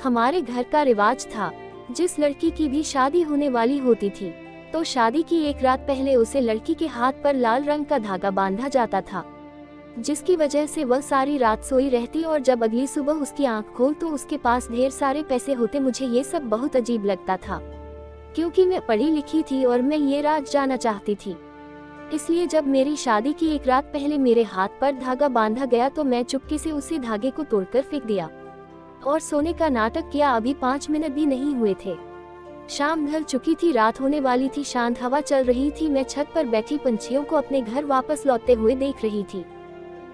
हमारे घर का रिवाज था, जिस लड़की की भी शादी होने वाली होती थी तो शादी की एक रात पहले उसे लड़की के हाथ पर लाल रंग का धागा बांधा जाता था, जिसकी वजह से वह सारी रात सोई रहती और जब अगली सुबह उसकी आंख खोल तो उसके पास ढेर सारे पैसे होते। मुझे ये सब बहुत अजीब लगता था, क्योंकि मैं पढ़ी लिखी थी और मैं ये राज जाना चाहती थी। इसलिए जब मेरी शादी की एक रात पहले मेरे हाथ पर धागा बांधा गया तो मैं चुपके से उसी धागे को तोड़कर फेंक दिया और सोने का नाटक किया। अभी 5 मिनट भी नहीं हुए थे, शाम ढल चुकी थी, रात होने वाली थी, शांत हवा चल रही थी। मैं छत पर बैठी पंछियों को अपने घर वापस लौटते हुए देख रही थी।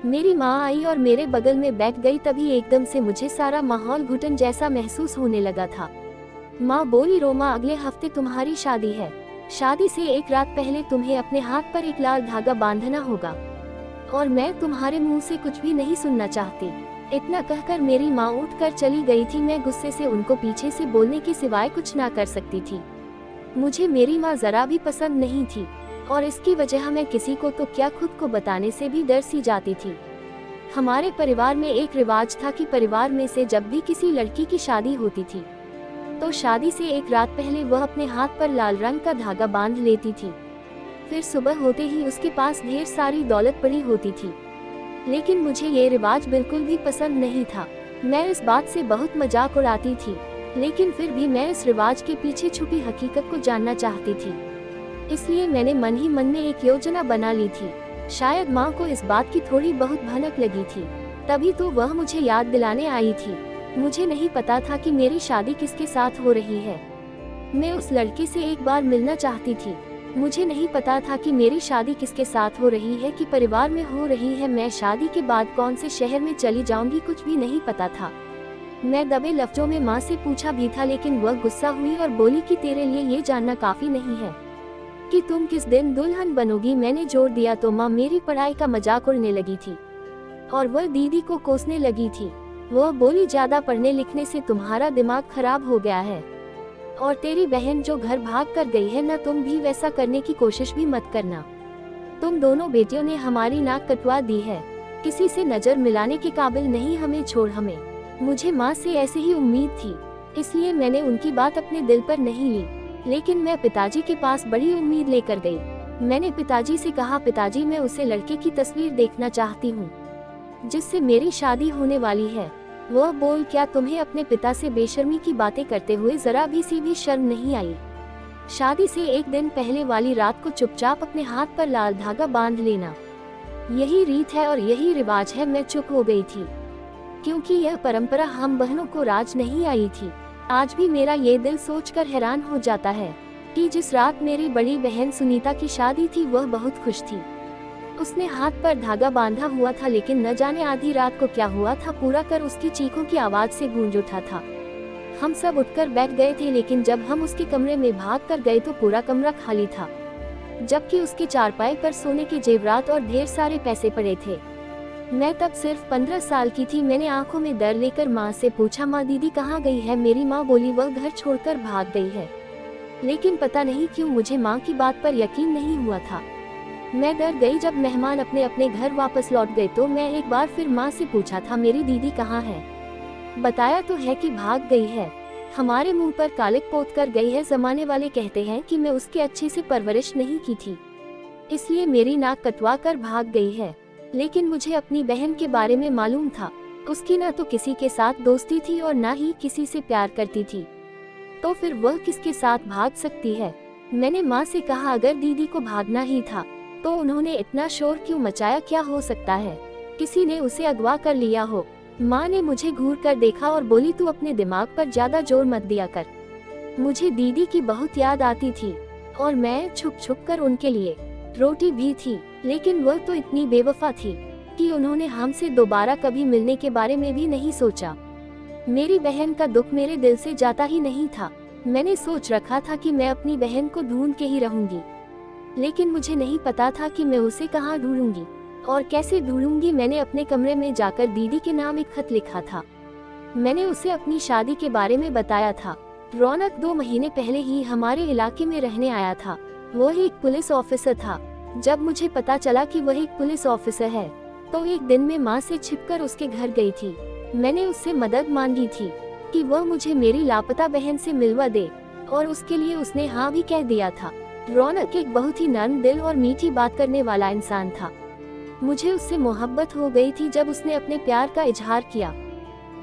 मेरी माँ आई और मेरे बगल में बैठ गई। तभी एकदम से मुझे सारा माहौल घुटन जैसा महसूस होने लगा था। माँ बोली, रोमा, अगले हफ्ते तुम्हारी शादी है। शादी से एक रात पहले तुम्हें अपने हाथ पर एक लाल धागा बांधना होगा और मैं तुम्हारे मुंह से कुछ भी नहीं सुनना चाहती। इतना कहकर मेरी माँ उठकर चली गई थी। मैं गुस्से से उनको पीछे से बोलने के सिवाय कुछ ना कर सकती थी। मुझे मेरी माँ जरा भी पसंद नहीं थी और इसकी वजह मैं किसी को तो क्या खुद को बताने से भी डर सी जाती थी। हमारे परिवार में एक रिवाज था कि परिवार में से जब भी किसी लड़की की शादी होती थी तो शादी से एक रात पहले वह अपने हाथ पर लाल रंग का धागा बांध लेती थी। फिर सुबह होते ही उसके पास ढेर सारी दौलत पड़ी होती थी। लेकिन मुझे ये रिवाज बिल्कुल भी पसंद नहीं था। मैं इस बात से बहुत मजाक उड़ाती थी, लेकिन फिर भी मैं इस रिवाज के पीछे छुपी हकीकत को जानना चाहती थी। इसलिए मैंने मन ही मन में एक योजना बना ली थी। शायद माँ को इस बात की थोड़ी बहुत भनक लगी थी, तभी तो वह मुझे याद दिलाने आई थी। मुझे नहीं पता था कि मेरी शादी किसके साथ हो रही है। मैं उस लड़के से एक बार मिलना चाहती थी। मुझे नहीं पता था कि मेरी शादी किसके साथ हो रही है, कि परिवार में हो रही है। मैं शादी के बाद कौन से शहर में चली जाऊंगी, कुछ भी नहीं पता था। मैं दबे लफ्जों में माँ से पूछा भी था, लेकिन वह गुस्सा हुई और बोली कि तेरे लिए ये जानना काफी नहीं है कि तुम किस दिन दुल्हन बनोगी। मैंने जोर दिया तो माँ मेरी पढ़ाई का मजाक उड़ने लगी थी और वह दीदी को कोसने लगी थी। वह बोली, ज्यादा पढ़ने लिखने से तुम्हारा दिमाग खराब हो गया है और तेरी बहन जो घर भाग कर गई है ना, तुम भी वैसा करने की कोशिश भी मत करना। तुम दोनों बेटियों ने हमारी नाक कटवा दी है, किसी से नजर मिलाने के काबिल नहीं, हमें छोड़ हमें। मुझे माँ से ऐसे ही उम्मीद थी, इसलिए मैंने उनकी बात अपने दिल पर नहीं ली। लेकिन मैं पिताजी के पास बड़ी उम्मीद लेकर गई। मैंने पिताजी से कहा, पिताजी मैं उसे लड़के की तस्वीर देखना चाहती हूँ जिससे मेरी शादी होने वाली है। वह बोल, क्या तुम्हें अपने पिता से बेशर्मी की बातें करते हुए जरा भी सी भी शर्म नहीं आई? शादी से एक दिन पहले वाली रात को चुपचाप अपने हाथ पर लाल धागा बांध लेना, यही रीत है और यही रिवाज है। मैं चुप हो गई थी, क्योंकि यह परंपरा हम बहनों को राज नहीं आई थी। आज भी मेरा ये दिल सोचकर हैरान हो जाता है कि जिस रात मेरी बड़ी बहन सुनीता की शादी थी वह बहुत खुश थी। उसने हाथ पर धागा बांधा हुआ था, लेकिन न जाने आधी रात को क्या हुआ था, पूरा घर उसकी चीखों की आवाज से गूंज उठा था। हम सब उठकर बैठ गए थे, लेकिन जब हम उसके कमरे में भाग कर गए तो पूरा कमरा खाली था, जबकि उसके चारपाई पर सोने के जेवरात और ढेर सारे पैसे पड़े थे। मैं तब सिर्फ 15 साल की थी। मैंने आंखों में डर लेकर माँ से पूछा, माँ दीदी कहाँ गई है? मेरी माँ बोली, वह घर छोड़कर भाग गई है। लेकिन पता नहीं क्यों मुझे माँ की बात पर यकीन नहीं हुआ था। मैं डर गई। जब मेहमान अपने अपने घर वापस लौट गए तो मैं एक बार फिर माँ से पूछा था, मेरी दीदी कहाँ है? बताया तो है कि भाग गई है, हमारे मुंह पर कालिक पोत कर गई है। जमाने वाले कहते हैं कि मैं उसके अच्छे से परवरिश नहीं की थी, इसलिए मेरी नाक कटवा कर भाग गई है। लेकिन मुझे अपनी बहन के बारे में मालूम था, उसकी ना तो किसी के साथ दोस्ती थी और ना ही किसी से प्यार करती थी, तो फिर वह किसके साथ भाग सकती है? मैंने माँ से कहा, अगर दीदी को भागना ही था तो उन्होंने इतना शोर क्यों मचाया? क्या हो सकता है किसी ने उसे अगवा कर लिया हो? माँ ने मुझे घूर कर देखा और बोली, तू अपने दिमाग पर ज्यादा जोर मत दिया कर। मुझे दीदी की बहुत याद आती थी और मैं छुप छुप कर उनके लिए रोटी भी थी, लेकिन वह तो इतनी बेवफा थी कि उन्होंने हमसे दोबारा कभी मिलने के बारे में भी नहीं सोचा। मेरी बहन का दुख मेरे दिल से जाता ही नहीं था। मैंने सोच रखा था कि मैं अपनी बहन को ढूंढ के ही रहूंगी, लेकिन मुझे नहीं पता था कि मैं उसे कहाँ ढूंढूंगी और कैसे ढूंढूंगी। मैंने अपने कमरे में जाकर दीदी के नाम एक खत लिखा था। मैंने उसे अपनी शादी के बारे में बताया था। रौनक 2 महीने पहले ही हमारे इलाके में रहने आया था। वह एक पुलिस ऑफिसर था। जब मुझे पता चला कि वह एक पुलिस ऑफिसर है तो एक दिन मैं माँ से छिपकर उसके घर गई थी। मैंने उससे मदद मांगी थी कि वह मुझे मेरी लापता बहन से मिलवा दे, और उसके लिए उसने हाँ भी कह दिया था। रौनक एक बहुत ही नर्म दिल और मीठी बात करने वाला इंसान था। मुझे उससे मोहब्बत हो गई थी। जब उसने अपने प्यार का इजहार किया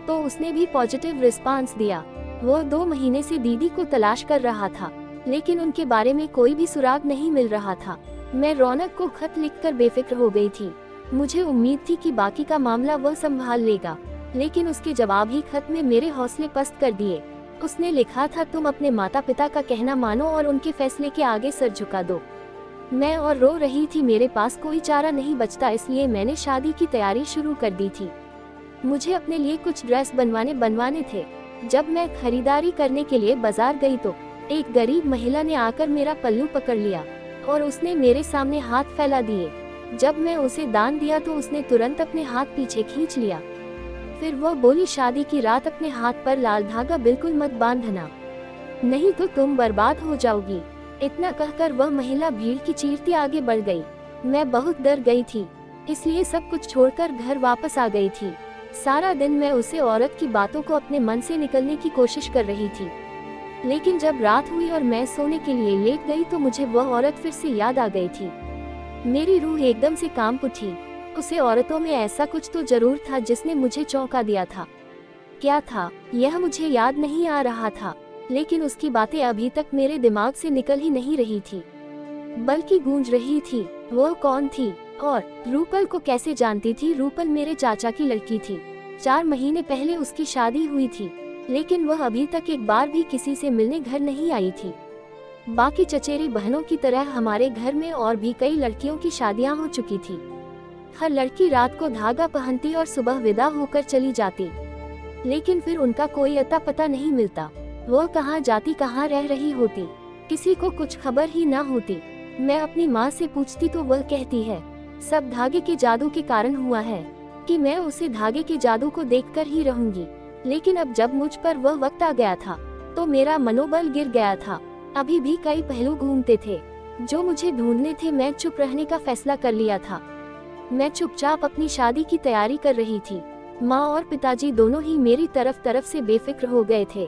तो उसने भी पॉजिटिव रिस्पांस दिया। वह 2 महीने से दीदी को तलाश कर रहा था, लेकिन उनके बारे में कोई भी सुराग नहीं मिल रहा था। मैं रौनक को खत लिखकर बेफिक्र हो गई थी। मुझे उम्मीद थी कि बाकी का मामला वह संभाल लेगा, लेकिन उसके जवाब ही खत में मेरे हौसले पस्त कर दिए। उसने लिखा था, तुम अपने माता पिता का कहना मानो और उनके फैसले के आगे सर झुका दो। मैं और रो रही थी। मेरे पास कोई चारा नहीं बचता, इसलिए मैंने शादी की तैयारी शुरू कर दी थी। मुझे अपने लिए कुछ ड्रेस बनवाने थे। जब मैं खरीदारी करने के लिए बाजार गई तो एक गरीब महिला ने आकर मेरा पल्लू पकड़ लिया और उसने मेरे सामने हाथ फैला दिए। जब मैं उसे दान दिया तो उसने तुरंत अपने हाथ पीछे खींच लिया। फिर वह बोली, शादी की रात अपने हाथ पर लाल धागा बिल्कुल मत बांधना, नहीं तो तुम बर्बाद हो जाओगी। इतना कहकर वह महिला भीड़ की चीरती आगे बढ़ गई। मैं बहुत डर गई थी, इसलिए सब कुछ छोड़कर घर वापस आ गई थी। सारा दिन मैं उसे औरत की बातों को अपने मन से निकलने की कोशिश कर रही थी, लेकिन जब रात हुई और मैं सोने के लिए लेट गई तो मुझे वह औरत फिर से याद आ गई थी। मेरी रूह एकदम से कांप उठी। उसे औरतों में ऐसा कुछ तो जरूर था जिसने मुझे चौंका दिया था। क्या था यह मुझे याद नहीं आ रहा था, लेकिन उसकी बातें अभी तक मेरे दिमाग से निकल ही नहीं रही थी, बल्कि गूंज रही थी। वह कौन थी और रूपल को कैसे जानती थी? रूपल मेरे चाचा की लड़की थी। 4 महीने पहले उसकी शादी हुई थी, लेकिन वह अभी तक एक बार भी किसी से मिलने घर नहीं आई थी। बाकी चचेरी बहनों की तरह हमारे घर में और भी कई लड़कियों की शादियां हो चुकी थी। हर लड़की रात को धागा पहनती और सुबह विदा होकर चली जाती, लेकिन फिर उनका कोई अता पता नहीं मिलता। वह कहाँ जाती, कहाँ रह रही होती, किसी को कुछ खबर ही ना होती। मैं अपनी माँ से पूछती तो वह कहती है, सब धागे के जादू के कारण हुआ है, कि मैं उसे धागे के जादू को देखकर ही रहूंगी। लेकिन अब जब मुझ पर वह वक्त आ गया था तो मेरा मनोबल गिर गया था। अभी भी कई पहलू घूमते थे जो मुझे ढूंढने थे। मैं चुप रहने का फैसला कर लिया था। मैं चुपचाप अपनी शादी की तैयारी कर रही थी। माँ और पिताजी दोनों ही मेरी तरफ से बेफिक्र हो गए थे।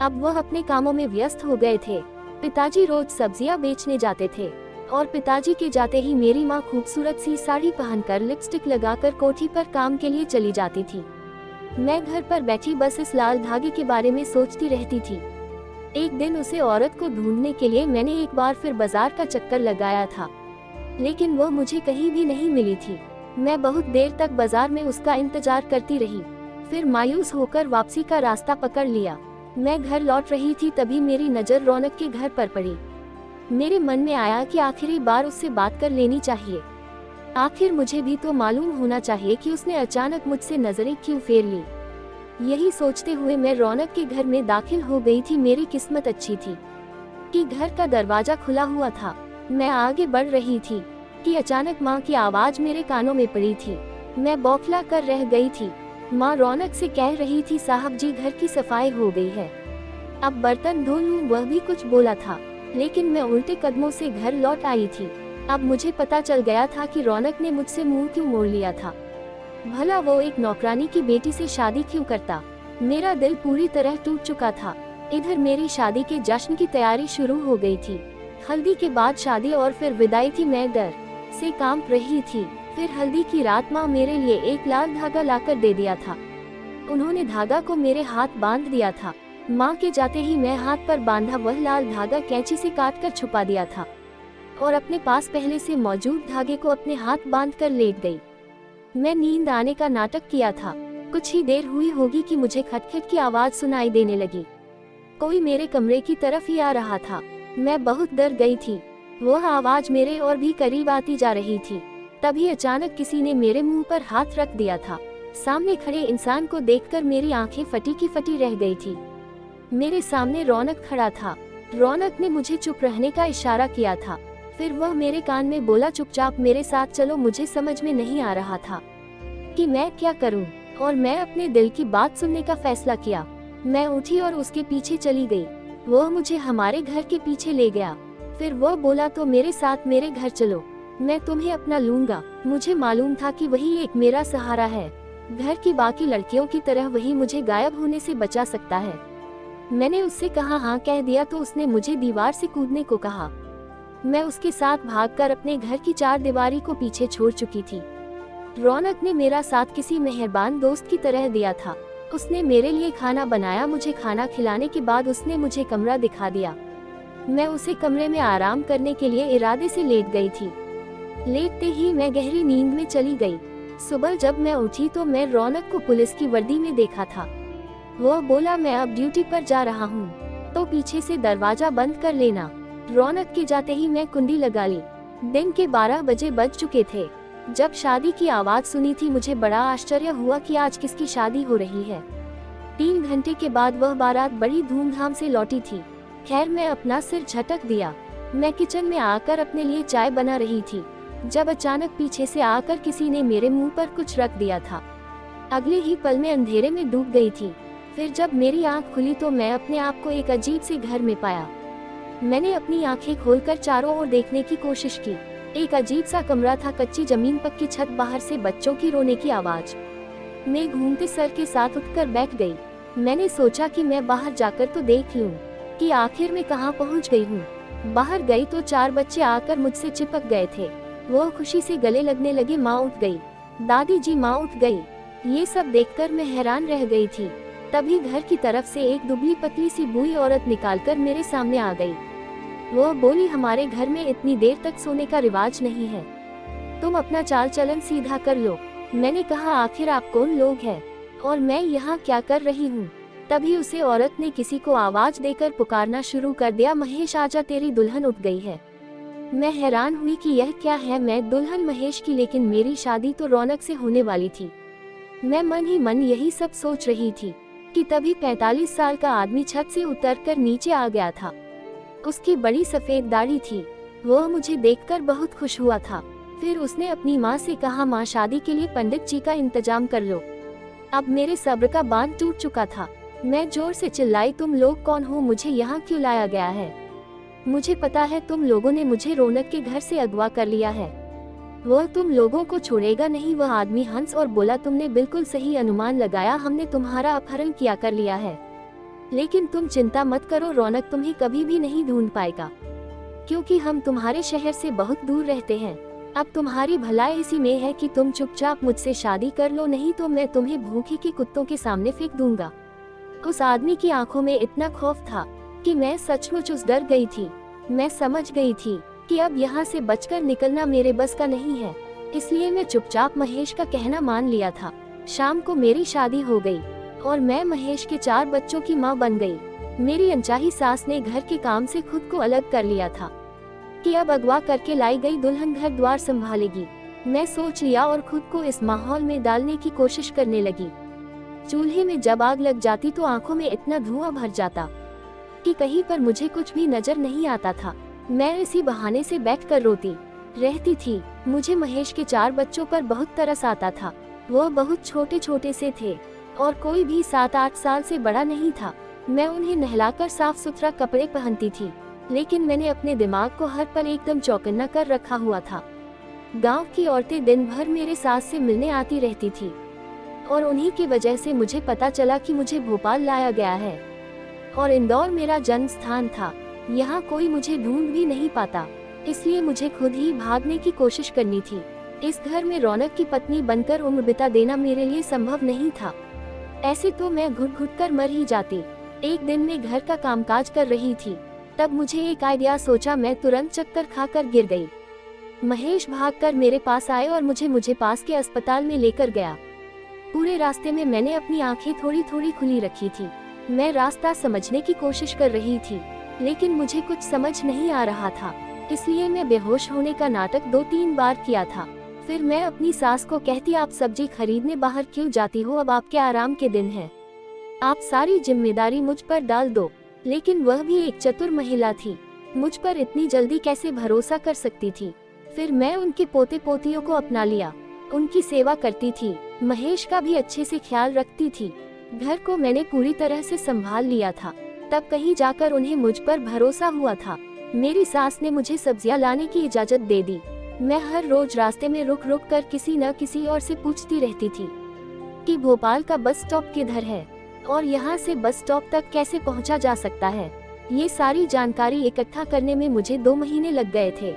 अब वह अपने कामों में व्यस्त हो गए थे। पिताजी रोज सब्जियां बेचने जाते थे और पिताजी के जाते ही मेरी माँ खूबसूरत सी साड़ी पहनकर लिपस्टिक लगाकर कोठी पर काम के लिए चली जाती थी। मैं घर पर बैठी बस इस लाल धागे के बारे में सोचती रहती थी। एक दिन उसे औरत को ढूंढने के लिए मैंने एक बार फिर बाजार का चक्कर लगाया था, लेकिन वह मुझे कहीं भी नहीं मिली थी। मैं बहुत देर तक बाजार में उसका इंतजार करती रही, फिर मायूस होकर वापसी का रास्ता पकड़ लिया। मैं घर लौट रही थी तभी मेरी नज़र रौनक के घर पर पड़ी। मेरे मन में आया कि आखिरी बार उससे बात कर लेनी चाहिए। आखिर मुझे भी तो मालूम होना चाहिए कि उसने अचानक मुझसे नजरें क्यों फेर ली। यही सोचते हुए मैं रौनक के घर में दाखिल हो गई थी। मेरी किस्मत अच्छी थी कि घर का दरवाजा खुला हुआ था। मैं आगे बढ़ रही थी कि अचानक माँ की आवाज मेरे कानों में पड़ी थी। मैं बौखला कर रह गई थी। माँ रौनक से कह रही थी, साहब जी घर की सफाई हो गई है, अब बर्तन धो लूं। वह भी कुछ बोला था, लेकिन मैं उल्टे कदमों से घर लौट आई थी। अब मुझे पता चल गया था कि रौनक ने मुझसे मुंह क्यों मोड़ लिया था। भला वो एक नौकरानी की बेटी से शादी क्यों करता। मेरा दिल पूरी तरह टूट चुका था। इधर मेरी शादी के जश्न की तैयारी शुरू हो गई थी। हल्दी के बाद शादी और फिर विदाई थी। मैं डर से कांप रही थी। फिर हल्दी की रात माँ मेरे लिए एक लाल धागा लाकर दे दिया था। उन्होंने धागा को मेरे हाथ बांध दिया था। माँ के जाते ही मैं हाथ पर बांधा वह लाल धागा कैंची से काटकर छुपा दिया था और अपने पास पहले से मौजूद धागे को अपने हाथ बांधकर लेट गई। मैं नींद आने का नाटक किया था। कुछ ही देर हुई होगी कि मुझे खटखट की आवाज सुनाई देने लगी। कोई मेरे कमरे की तरफ ही आ रहा था। मैं बहुत डर गई थी। वह आवाज मेरे और भी करीब आती जा रही थी। तभी अचानक किसी ने मेरे मुंह पर हाथ रख दिया था। सामने खड़े इंसान को देखकर मेरी आंखें फटी की फटी रह गई थी। मेरे सामने रौनक खड़ा था। रौनक ने मुझे चुप रहने का इशारा किया था। फिर वह मेरे कान में बोला, चुपचाप मेरे साथ चलो। मुझे समझ में नहीं आ रहा था कि मैं क्या करूं, और मैं अपने दिल की बात सुनने का फैसला किया। मैं उठी और उसके पीछे चली गई। वह मुझे हमारे घर के पीछे ले गया। फिर वह बोला, तो मेरे साथ मेरे घर चलो, मैं तुम्हें अपना लूंगा। मुझे मालूम था कि वही एक मेरा सहारा है। घर की बाकी लड़कियों की तरह वही मुझे गायब होने से बचा सकता है। मैंने उससे कहा हाँ कह दिया तो उसने मुझे दीवार से कूदने को कहा। मैं उसके साथ भागकर अपने घर की चारदीवारी को पीछे छोड़ चुकी थी। रौनक ने मेरा साथ किसी मेहरबान दोस्त की तरह दिया था। उसने मेरे लिए खाना बनाया। मुझे खाना खिलाने के बाद उसने मुझे कमरा दिखा दिया। मैं उसे कमरे में आराम करने के लिए इरादे से लेट गई थी। लेटते ही मैं गहरी नींद में चली गई। सुबह जब मैं उठी तो मैं रौनक को पुलिस की वर्दी में देखा था। वह बोला मैं अब ड्यूटी पर जा रहा हूँ, तो पीछे से दरवाजा बंद कर लेना। रौनक के जाते ही मैं कुंडी लगा ली। दिन के 12 बजे बज चुके थे। जब शादी की आवाज सुनी थी मुझे बड़ा आश्चर्य हुआ कि आज किसकी शादी हो रही है। 3 घंटे के बाद वह बारात बड़ी धूमधाम से लौटी थी। खैर मैं अपना सिर झटक दिया। मैं किचन में आकर अपने लिए चाय बना रही थी, जब अचानक पीछे से आकर किसी ने मेरे मुंह पर कुछ रख दिया था। अगले ही पल में अंधेरे में डूब गई थी। फिर जब मेरी आंख खुली तो मैं अपने आप को एक अजीब से घर में पाया। मैंने अपनी आंखें खोलकर चारों ओर देखने की कोशिश की। एक अजीब सा कमरा था, कच्ची जमीन, पक्की छत, बाहर से बच्चों की रोने की आवाज। मैं घूमते सर के साथ उठकर बैठ गई। मैंने सोचा कि मैं बाहर जाकर तो देख लूं कि आखिर में कहां पहुंच गई हूं। बाहर गई तो 4 बच्चे आकर मुझसे चिपक गए थे। वो खुशी से गले लगने लगे। माँ उठ गई, दादी जी माँ उठ गई। ये सब देखकर मैं हैरान रह गई थी। तभी घर की तरफ से एक दुबली पतली सी बूढ़ी औरत निकालकर मेरे सामने आ गई। वो बोली हमारे घर में इतनी देर तक सोने का रिवाज नहीं है, तुम अपना चाल चलन सीधा कर लो। मैंने कहा आखिर आप कौन लोग हैं और मैं यहाँ क्या कर रही हूँ। तभी उसे औरत ने किसी को आवाज देकर पुकारना शुरू कर दिया, महेश आजा तेरी दुल्हन उठ गई है। मैं हैरान हुई कि यह क्या है। मैं दुल्हन महेश की, लेकिन मेरी शादी तो रौनक से होने वाली थी। मैं मन ही मन यही सब सोच रही थी कि तभी 45 साल का आदमी छत से उतरकर नीचे आ गया था। उसकी बड़ी सफेद दाढ़ी थी। वह मुझे देखकर बहुत खुश हुआ था। फिर उसने अपनी माँ से कहा माँ शादी के लिए पंडित जी का इंतजाम कर लो। अब मेरे सब्र का बांध टूट चुका था। मैं जोर से चिल्लाई तुम लोग कौन हो, मुझे यहाँ क्यों लाया गया है। मुझे पता है तुम लोगों ने मुझे रौनक के घर से अगवा कर लिया है। वह तुम लोगों को छोड़ेगा नहीं। वह आदमी हंस और बोला तुमने बिल्कुल सही अनुमान लगाया, हमने तुम्हारा अपहरण किया कर लिया है। लेकिन तुम चिंता मत करो, रौनक तुम्हें कभी भी नहीं ढूंढ पाएगा, क्योंकि हम तुम्हारे शहर से बहुत दूर रहते हैं। अब तुम्हारी भलाई इसी में है कि तुम चुपचाप मुझसे शादी कर लो, नहीं तो मैं तुम्हें भूखे के कुत्तों के सामने फेंक दूंगा। उस आदमी की आंखों में इतना खौफ था कि मैं सचमुच उस डर गई थी। मैं समझ गई थी कि अब यहाँ से बचकर निकलना मेरे बस का नहीं है, इसलिए मैं चुपचाप महेश का कहना मान लिया था। शाम को मेरी शादी हो गई और मैं महेश के 4 बच्चों की माँ बन गई। मेरी अनचाही सास ने घर के काम से खुद को अलग कर लिया था कि अब अगवा करके लाई गई दुल्हन घर द्वार संभालेगी। मैं सोच लिया और खुद को इस माहौल में डालने की कोशिश करने लगी। चूल्हे में जब आग लग जाती तो आंखों में इतना धुआं भर जाता कि कहीं पर मुझे कुछ भी नजर नहीं आता था। मैं इसी बहाने से बैठकर रोती रहती थी। मुझे महेश के 4 बच्चों पर बहुत तरस आता था। वह बहुत छोटे छोटे से थे और कोई भी 7-8 साल से बड़ा नहीं था। मैं उन्हें नहलाकर साफ सुथरा कपड़े पहनती थी, लेकिन मैंने अपने दिमाग को हर पल एकदम चौकन्ना कर रखा हुआ था। गांव की औरतें दिन भर मेरे सास से मिलने आती रहती थी और उन्हीं की वजह से मुझे पता चला कि मुझे भोपाल लाया गया है और इंदौर मेरा जन्म स्थान था। यहाँ कोई मुझे ढूंढ भी नहीं पाता, इसलिए मुझे खुद ही भागने की कोशिश करनी थी। इस घर में रौनक की पत्नी बनकर उम्र बिता देना मेरे लिए संभव नहीं था। ऐसे तो मैं घुट घुट कर मर ही जाती। एक दिन मैं घर का कामकाज कर रही थी, तब मुझे एक आइडिया सोचा। मैं तुरंत चक्कर खाकर गिर गई। महेश भागकर मेरे पास आए और मुझे पास के अस्पताल में लेकर गया। पूरे रास्ते में मैंने अपनी आंखें थोड़ी थोड़ी खुली रखी थी। मैं रास्ता समझने की कोशिश कर रही थी, लेकिन मुझे कुछ समझ नहीं आ रहा था, इसलिए मैं बेहोश होने का नाटक 2-3 बार किया था। फिर मैं अपनी सास को कहती आप सब्जी खरीदने बाहर क्यों जाती हो, अब आपके आराम के दिन हैं, आप सारी जिम्मेदारी मुझ पर डाल दो। लेकिन वह भी एक चतुर महिला थी, मुझ पर इतनी जल्दी कैसे भरोसा कर सकती थी। फिर मैं उनके पोते पोतियों को अपना लिया, उनकी सेवा करती थी, महेश का भी अच्छे से ख्याल रखती थी। घर को मैंने पूरी तरह से संभाल लिया था। तब कहीं जाकर उन्हें मुझ पर भरोसा हुआ था। मेरी सास ने मुझे सब्जियां लाने की इजाजत दे दी। मैं हर रोज रास्ते में रुक रुक कर किसी न किसी और से पूछती रहती थी। कि भोपाल का बस स्टॉप किधर है और यहाँ से बस स्टॉप तक कैसे पहुँचा जा सकता है। ये सारी जानकारी इकट्ठा करने में मुझे 2 महीने लग गए थे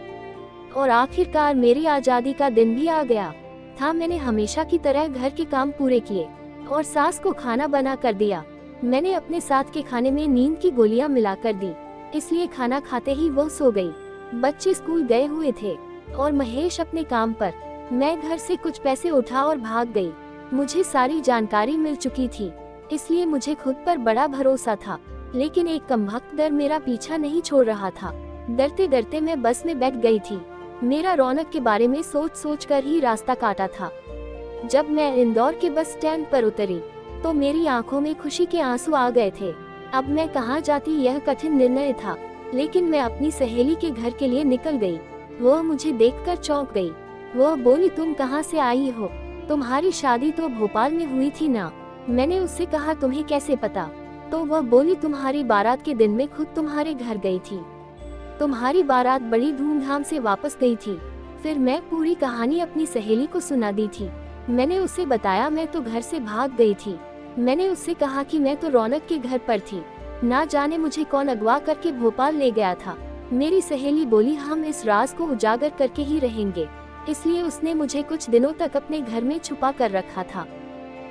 और आखिरकार मेरी आज़ादी का दिन भी आ गया था। मैंने हमेशा की तरह घर के काम पूरे किए और सास को खाना बना कर दिया। मैंने अपने साथ के खाने में नींद की गोलियां मिलाकर दी, इसलिए खाना खाते ही वह सो गई। बच्चे स्कूल गए हुए थे और महेश अपने काम पर। मैं घर से कुछ पैसे उठा और भाग गई। मुझे सारी जानकारी मिल चुकी थी, इसलिए मुझे खुद पर बड़ा भरोसा था, लेकिन एक कमबख्त डर मेरा पीछा नहीं छोड़ रहा था। डरते डरते मैं बस में बैठ गई थी। मेरा रौनक के बारे में सोच सोच कर ही रास्ता काटा था। जब मैं इंदौर के बस स्टैंड पर उतरी तो मेरी आंखों में खुशी के आंसू आ गए थे। अब मैं कहाँ जाती, यह कठिन निर्णय था, लेकिन मैं अपनी सहेली के घर के लिए निकल गई। वह मुझे देखकर चौंक गई। वह बोली, तुम कहाँ से आई हो? तुम्हारी शादी तो भोपाल में हुई थी ना? मैंने उससे कहा, तुम्हें कैसे पता? तो वह बोली, तुम्हारी बारात के दिन में खुद तुम्हारे घर गई थी। तुम्हारी बारात बड़ी धूमधाम से वापस गई थी। फिर मैं पूरी कहानी अपनी सहेली को सुना दी थी। मैंने उसे बताया, मैं तो घर से भाग गई थी। मैंने उससे कहा कि मैं तो रौनक के घर पर थी, ना जाने मुझे कौन अगवा करके भोपाल ले गया था। मेरी सहेली बोली, हम इस राज को उजागर करके ही रहेंगे, इसलिए उसने मुझे कुछ दिनों तक अपने घर में छुपा कर रखा था।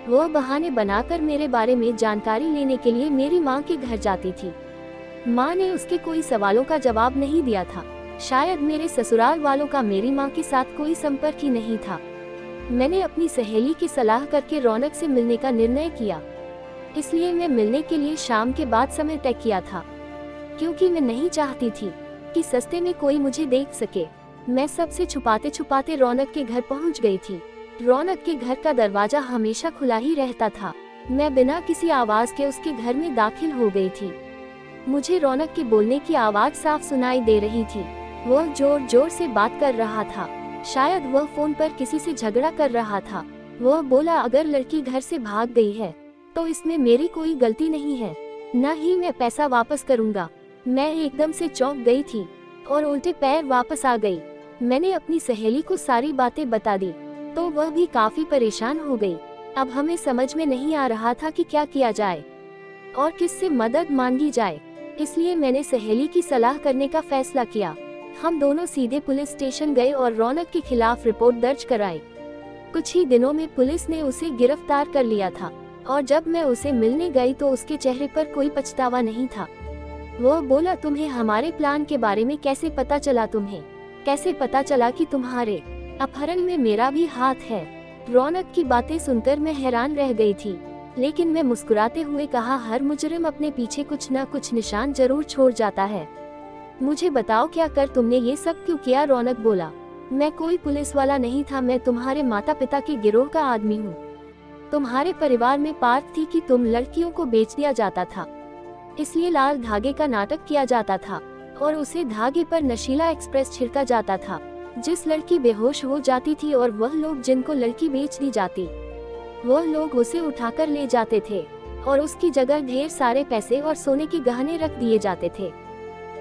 वह बहाने बनाकर मेरे बारे में जानकारी लेने के लिए मेरी माँ के घर जाती थी। माँ ने उसके कोई सवालों का जवाब नहीं दिया था। शायद मेरे ससुराल वालों का मेरी माँ के साथ कोई संपर्क ही नहीं था। मैंने अपनी सहेली की सलाह करके रौनक से मिलने का निर्णय किया, इसलिए मैं मिलने के लिए शाम के बाद समय तय किया था, क्योंकि मैं नहीं चाहती थी कि सस्ते में कोई मुझे देख सके। मैं सबसे छुपाते छुपाते रौनक के घर पहुंच गई थी। रौनक के घर का दरवाजा हमेशा खुला ही रहता था। मैं बिना किसी आवाज के उसके घर में दाखिल हो गई थी। मुझे रौनक के बोलने की आवाज साफ सुनाई दे रही थी। वह जोर जोर से बात कर रहा था। शायद वह फोन पर किसी से झगड़ा कर रहा था। वह बोला, अगर लड़की घर से भाग गई है तो इसमें मेरी कोई गलती नहीं है, न ही मैं पैसा वापस करूंगा। मैं एकदम से चौंक गई थी और उल्टे पैर वापस आ गई। मैंने अपनी सहेली को सारी बातें बता दी तो वह भी काफी परेशान हो गई। अब हमें समझ में नहीं आ रहा था कि क्या किया जाए और किससे मदद मांगी जाए, इसलिए मैंने सहेली की सलाह करने का फैसला किया। हम दोनों सीधे पुलिस स्टेशन गए और रौनक के खिलाफ रिपोर्ट दर्ज कराई। कुछ ही दिनों में पुलिस ने उसे गिरफ्तार कर लिया था और जब मैं उसे मिलने गई तो उसके चेहरे पर कोई पछतावा नहीं था। वह बोला, तुम्हें हमारे प्लान के बारे में कैसे पता चला? तुम्हें कैसे पता चला कि तुम्हारे अपहरण में मेरा भी हाथ है? रौनक की बातें सुनकर मैं हैरान रह गई थी, लेकिन मैं मुस्कुराते हुए कहा, हर मुजरिम अपने पीछे कुछ न कुछ निशान जरूर छोड़ जाता है। मुझे बताओ, क्या कर तुमने ये सब क्यों किया? रौनक बोला, मैं कोई पुलिस वाला नहीं था, मैं तुम्हारे माता पिता के गिरोह का आदमी हूँ। तुम्हारे परिवार में बात थी कि तुम लड़कियों को बेच दिया जाता था, इसलिए लाल धागे का नाटक किया जाता था और उसे धागे पर नशीला एक्सप्रेस छिड़का जाता था। जिस लड़की बेहोश हो जाती थी और वह लोग जिनको लड़की बेच दी जाती, वह लोग उसे उठाकर ले जाते थे और उसकी जगह ढेर सारे पैसे और सोने के गहने रख दिए जाते थे।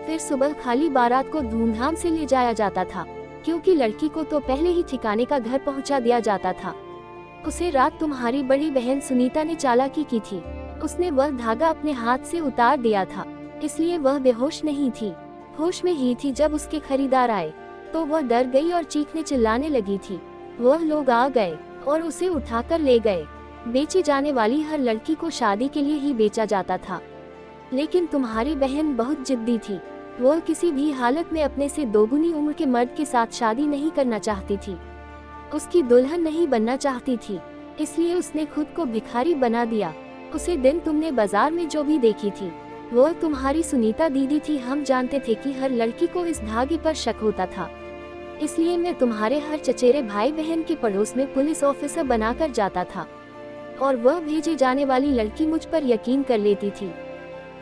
फिर सुबह खाली बारात को धूमधाम से ले जाया जाता था, क्योंकि लड़की को तो पहले ही ठिकाने का घर पहुंचा दिया जाता था। उसे रात तुम्हारी बड़ी बहन सुनीता ने चालाकी की थी। उसने वह धागा अपने हाथ से उतार दिया था, इसलिए वह बेहोश नहीं थी, होश में ही थी। जब उसके खरीदार आए तो वह डर गई और चीखने चिल्लाने लगी थी। वह लोग आ गए और उसे उठाकर ले गए। बेची जाने वाली हर लड़की को शादी के लिए ही बेचा जाता था, लेकिन तुम्हारी बहन बहुत जिद्दी थी। वह किसी भी हालत में अपने से दोगुनी उम्र के मर्द के साथ शादी नहीं करना चाहती थी, उसकी दुल्हन नहीं बनना चाहती थी, इसलिए उसने खुद को भिखारी बना दिया। उसे दिन तुमने बाजार में जो भी देखी थी, वह तुम्हारी सुनीता दीदी थी। हम जानते थे कि हर लड़की को इस धागे पर शक होता था, इसलिए मैं तुम्हारे हर चचेरे भाई बहन के पड़ोस में पुलिस ऑफिसर बनाकर जाता था और वह भेजी जाने वाली लड़की मुझ पर यकीन कर लेती थी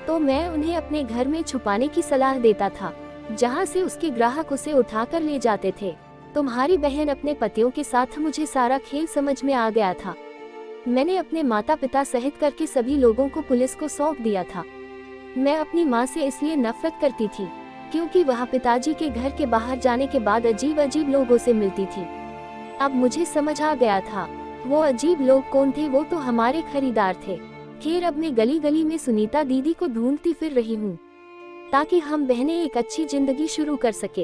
तो मैं उन्हें अपने घर में छुपाने की सलाह देता था, जहां से उसके ग्राहक उसे उठाकर ले जाते थे। तुम्हारी बहन अपने पतियों के साथ, मुझे सारा खेल समझ में आ गया था। मैंने अपने माता पिता सहित करके सभी लोगों को पुलिस को सौंप दिया था। मैं अपनी माँ से इसलिए नफरत करती थी क्योंकि वह पिताजी के घर के बाहर जाने के बाद अजीब अजीब लोगों से मिलती थी। अब मुझे समझ आ गया था वो अजीब लोग कौन थे? वो तो हमारे खरीदार थे। खैर, अब मैं गली गली में सुनीता दीदी को ढूंढती फिर रही हूँ, ताकि हम बहनें एक अच्छी जिंदगी शुरू कर सके।